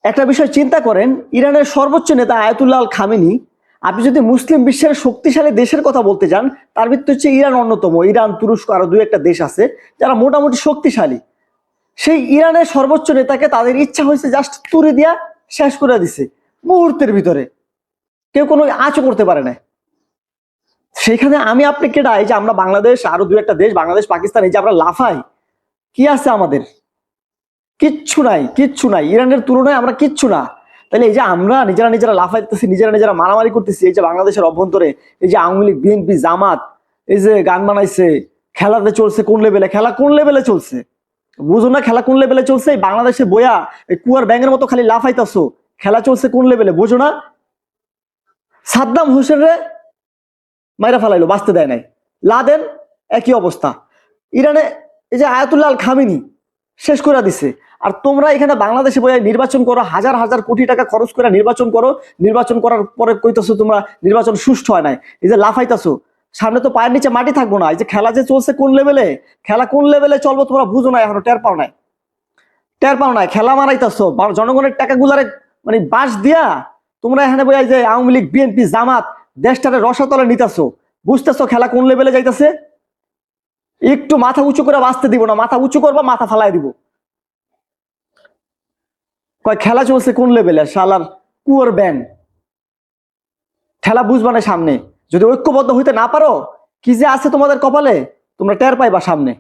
একটা বিষয় চিন্তা করেন, ইরানের সর্বোচ্চ নেতা আয়াতুল্লাহ আল খামেনি, আপনি যদি মুসলিম বিশ্বের শক্তিশালী দেশের কথা বলতে যান, তার ভিতরে হচ্ছে ইরান অন্যতম। ইরান, তুরস্ক, আরো দুই একটা দেশ আছে যারা মোটামুটি শক্তিশালী। সেই ইরানের সর্বোচ্চ নেতাকে তাদের ইচ্ছা হয়েছে জাস্ট তুলে দিয়া শেষ করে দিছে মুহূর্তের ভিতরে, কেউ কোনো আঁচও করতে পারে না। সেখানে আমি আপনি কেডা? এই যে আমরা বাংলাদেশ, আরো দুই একটা দেশ, বাংলাদেশ, পাকিস্তান, এই যে আমরা লাফাই, কি আছে আমাদের? কিচ্ছু নাই, কিচ্ছু নাই। ইরানের তুলনায় আমরা কিচ্ছু না। তাহলে এই যে আমরা নিজেরা লাফাইতেছি, নিজেরা মারামারি করতেছি, এই যে বাংলাদেশের অভ্যন্তরে এই যে আওয়ামী লীগ, বিএনপি, জামাত, এই যে গান বানাইছে, খেলাতে চলছে কোন লেভেলে, খেলা কোন লেভেলে চলছে বুঝো না? খেলা কোন লেভেলে চলছে? এই বাংলাদেশে বইয়া এই কুয়ার ব্যাঙের মতো খালি লাফাইতেছো, খেলা চলছে কোন লেভেলে বুঝো না? সাদ্দাম হোসেন রে মাইরা ফালাইলো, বাঁচতে দেয় নাই। লাদেন একই অবস্থা। ইরানে এই যে আয়াতুল্লাহ আল খামেনি শেষ করে দিছে। আর তোমরা এখানে বাংলাদেশে বইয়া নির্বাচন করো, হাজার হাজার কোটি টাকা খরচ করে নির্বাচন করো, নির্বাচন করার পরে কইতেছো তোমরা নির্বাচন সুষ্ঠু হয় নাই। এই যে লাফাইতেছো, সামনে তো পায়ের নিচে মাটি থাকবো না। এই যে খেলা যে চলছে কোন লেভেলে, খেলা কোন লেভেলে চলবো তোমরা বুঝো না, এখনো টের পাও নাই, টের পাও নাই। খেলা মারাইতেছো জনগণের টাকাগুলারে, মানে বাস দিয়া তোমরা এখানে বইয়া যে আওয়ামী লীগ, বিএনপি, জামাত দেশটারে রসাতলে নিতেছো, বুঝতেছো খেলা কোন লেভেলে যাইতেছে? একটু মাথা উঁচু করে বাঁচতে দিব না, মাথা উঁচু করবো মাথা ফালাই দিব। কয় খেলা চলছে কোন লেভেলে, শালার কুয়ার ব্যান। খেলা বুঝবা না সামনে, যদি ঐক্যবদ্ধ হইতে না পারো, কি যে আছে তোমাদের কপালে তোমরা টের পাইবা সামনে।